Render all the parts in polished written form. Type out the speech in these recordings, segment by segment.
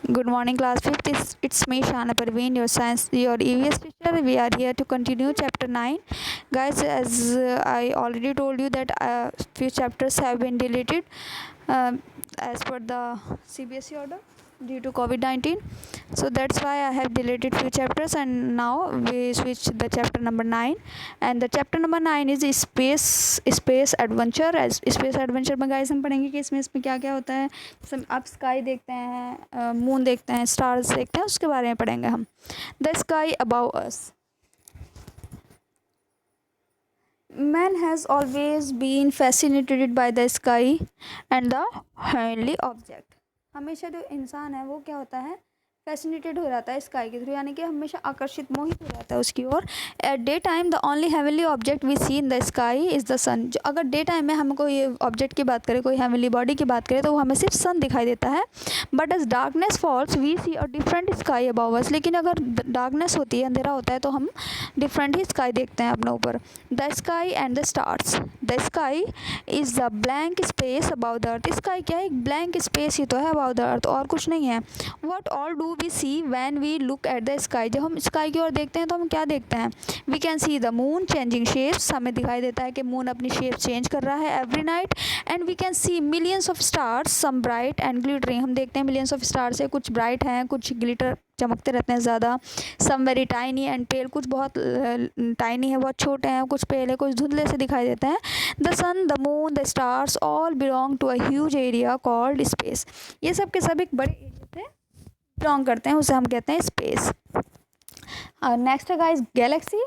Good morning, class fifth. It's me, Shana Parveen, your science, your EVS teacher. We are here to continue chapter 9. Guys, as I already told you that few chapters have been deleted uh, as per the CBSE order due to COVID-19. So that's why I have deleted few chapters, and now we switch the chapter number 9. And the chapter number 9 is space adventure. as space adventure में guys हम पढ़ेंगे कि इसमें क्या क्या होता है। आप स्काई देखते हैं, मून देखते हैं, स्टार्स देखते हैं, उसके बारे में पढ़ेंगे हम। The sky about us. Man has always been fascinated by the sky and the heavenly object. हमेशा जो इंसान है वो क्या होता है, फैसिनेटेड हो जाता है स्काई के थ्रू, यानी कि हमेशा आकर्षित मोहित हो जाता है उसकी ओर। At day time the only heavenly object we see in the sky is the sun. जो अगर डे टाइम में हम कोई ऑब्जेक्ट की बात करें, कोई हेवनली बॉडी की बात करें, तो वो हमें सिर्फ सन दिखाई देता है। But as darkness falls we see a different sky about us. लेकिन अगर डार्कनेस होती है, अंधेरा होता है, तो हम डिफरेंट ही स्काई देखते हैं अपने ऊपर। The sky and the stars. The sky is the blank space about the earth. Sky क्या है, एक ब्लैंक स्पेस ही तो है अबाउ द अर्थ, और कुछ नहीं है। What all do we see when we look at the sky. जब हम स्काई की ओर देखते हैं तो हम क्या देखते हैं? We can see the moon changing shapes. हमें दिखाई देता है कि मून अपनी शेप चेंज कर रहा है every night. And we can see millions of stars, some bright and glittering. हम देखते हैं मिलियंस ऑफ स्टार्स है, कुछ ब्राइट हैं, कुछ ग्लिटर चमकते रहते हैं ज़्यादा। Some very tiny and pale, कुछ बहुत टाइनी है, बहुत छोटे हैं, कुछ पेल है, कुछ धुंधले से दिखाई देते हैं। The sun, the moon, the stars all belong to a huge area called space. ये सब के सब एक बड़े एरिया से बिलोंग करते हैं, उसे हम कहते हैं स्पेस। नेक्स्ट है guys galaxy.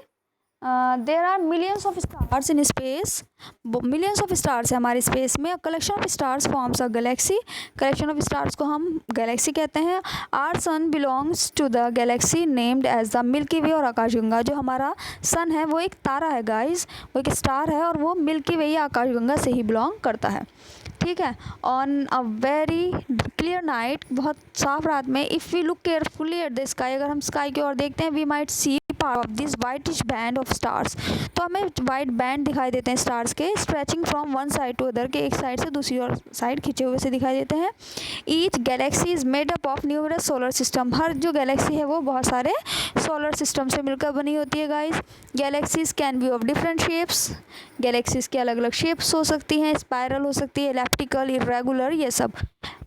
There are millions of stars in space. Millions of stars है हमारे स्पेस में। Collection of stars forms a galaxy. Collection of stars को हम गैलेक्सी कहते हैं। Our sun belongs to the galaxy named as the Milky Way और आकाशगंगा। जो हमारा सन है वो एक तारा है गाइस, वो एक स्टार है, और वो मिल्की वे या आकाशगंगा से ही बिलोंग करता है। ठीक है। On a very clear night, बहुत साफ रात में, if we look carefully at the sky, अगर हम स्काई की ओर देखते हैं, we might see part of this whitish band of stars. तो हमें वाइट बैंड दिखाई देते हैं स्टार्स के, stretching from one side to other, के एक साइड से दूसरी और साइड खिंचे हुए से दिखाई देते हैं। Each galaxy is made up of numerous solar system. हर जो गैलेक्सी है वो बहुत सारे सोलर सिस्टम से मिलकर बनी होती है guys. Galaxies can be of different shapes. Galaxies के अलग अलग शेप्स हो सकती हैं, स्पायरल हो सकती है, इलेप्टिकल, इरेगुलर, ये सब।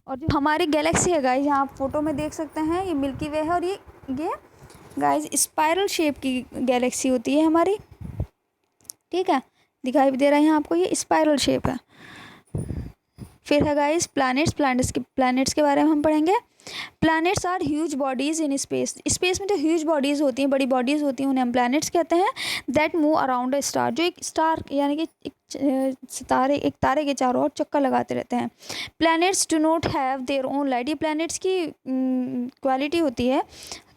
और जो हमारी गैलेक्सी है गाइस, यहाँ आप फोटो में देख सकते हैं, ये मिल्की वे है, और ये गाइस स्पाइरल शेप की गैलेक्सी होती है हमारी। ठीक है, दिखाई भी दे रहा है यहाँ आपको, ये स्पाइरल शेप है। फिर है गाइस प्लैनेट्स। प्लैनेट्स के बारे में हम पढ़ेंगे। Planets are huge bodies in space. Space में जो ह्यूज बॉडीज़ होती हैं, बड़ी बॉडीज़ होती हैं, उन्हें हम प्लैनेट्स कहते हैं। That move around a star. जो एक स्टार यानी कि एक तारे के चारों ओर चक्कर लगाते रहते हैं। Planets do not have their own light. ये प्लैनेट्स की क्वालिटी होती है,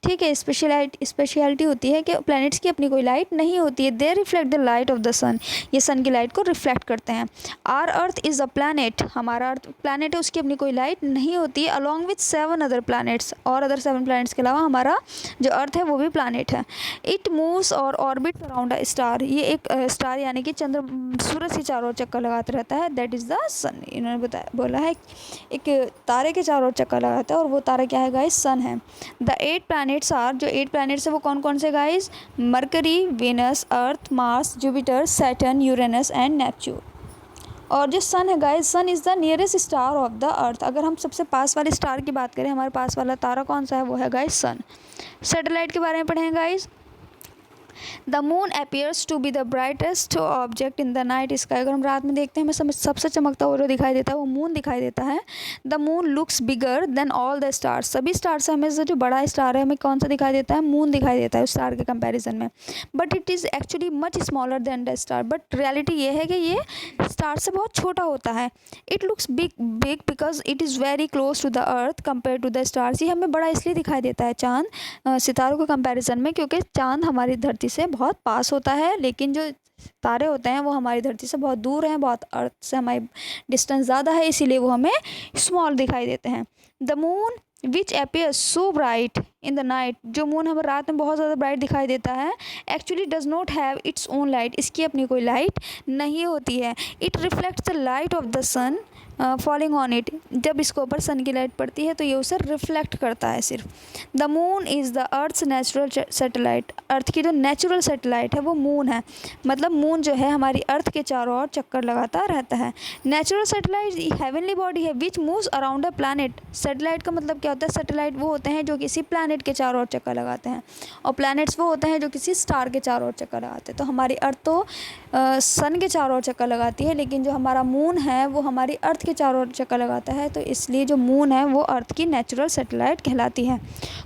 ठीक है, स्पेशलिटी होती है कि प्लैनेट्स की अपनी कोई लाइट नहीं होती है। They reflect the light of the sun. ये सन की लाइट को रिफ्लेक्ट करते हैं। Our earth is a planet. हमारा अर्थ प्लैनेट है, उसकी अपनी कोई लाइट नहीं होती है। अलॉन्ग विथ 7 अदर प्लैनेट्स, और अदर 7 प्लैनेट्स के अलावा हमारा जो अर्थ है वो भी प्लैनेट है। इट मूव्स और ऑर्बिट अराउंड अ स्टार। ये एक स्टार यानी कि सूरज के चारों ओर चक्कर लगाते रहता है। दैट इज़ द सन। इन्होंने बोला है एक तारे के चारों ओर चक्कर लगाता है, और वो तारा क्या है गाइस? सन है। द 8 प्लैनेट्स आर, जो 8 प्लैनेट्स है वो कौन कौन से guys? Mercury, Venus, Earth, Mars, Jupiter, Saturn, Uranus and Neptune. और जो सन है guys, sun is the nearest star of the earth. अगर हम सबसे पास वाले स्टार की बात करें, हमारे पास वाला तारा कौन सा है? वो है गाइस सन। सैटेलाइट के बारे में पढ़ेंगे guys. The moon appears to be the brightest object in the night sky. अगर हम रात में देखते हैं, हमें सबसे चमकता हुआ जो दिखाई देता है वो मून दिखाई देता है। The moon looks bigger than all the stars. सभी स्टार से हमें जो बड़ा स्टार है, हमें कौन सा दिखाई देता है? मून दिखाई देता है उस स्टार के कंपैरिजन में। But it is actually much smaller than the star. But reality ये है कि ये स्टार से बहुत छोटा होता है। It looks big because it is very close to the earth compare to the stars. ये हमें बड़ा इसलिए दिखाई देता है चाँद सितारों के कंपैरिजन में, क्योंकि चाँद हमारी धरती से बहुत पास होता है, लेकिन जो तारे होते हैं वो हमारी धरती से बहुत दूर हैं, बहुत अर्थ से हमारी डिस्टेंस ज़्यादा है, इसीलिए वो हमें स्मॉल दिखाई देते हैं। The moon which appears so bright in the night. जो मून हमें रात में बहुत ज़्यादा ब्राइट दिखाई देता है, actually does not have its own light. इसकी अपनी कोई लाइट नहीं होती है। It reflects the light of the sun falling on it, जब इसके ऊपर सन की लाइट पड़ती है तो ये उसे रिफ्लेक्ट करता है सिर्फ। The moon is the earth's natural satellite, earth की जो नेचुरल सैटेलाइट है वो मून है। मतलब मून जो है हमारी अर्थ के चारों ओर चक्कर लगाता रहता है। नेचुरल सैटेलाइट हेवनली बॉडी है विच moves around a planet. Satellite का मतलब क्या होता है? सैटेलाइट वो होते हैं जो किसी प्लैनेट के चारों ओर चक्कर लगाते हैं, और प्लैनेट्स वो होते हैं जो किसी स्टार के चारों ओर चक्कर लगाते हैं। तो हमारी अर्थ तो सन के चारों ओर चक्कर लगाती है, लेकिन जो हमारा मून है वो हमारी अर्थ के चारों ओर चक्कर लगाता है। तो इसलिए जो मून है वो अर्थ की नेचुरल सैटेलाइट कहलाती है।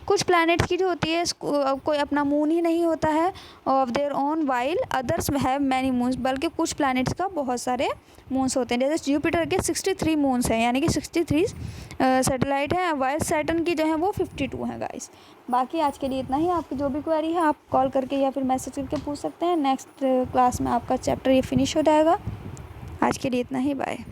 कुछ प्लैनेट्स की जो होती है कोई अपना मून ही नहीं होता है of their own, while others have many moons, बल्कि कुछ प्लैनेट्स का बहुत सारे मून्स होते हैं। जैसे जुपिटर के 63 मून्स हैं, यानी कि 63 सैटेलाइट है, वाइल सैटर्न की जो है वो 52 हैं गाइस। बाकी आज के लिए इतना ही। आपकी जो भी क्वेरी है आप कॉल करके या फिर मैसेज करके पूछ सकते हैं। नेक्स्ट क्लास में आपका चैप्टर ये फिनिश हो जाएगा। आज के लिए इतना ही, बाय।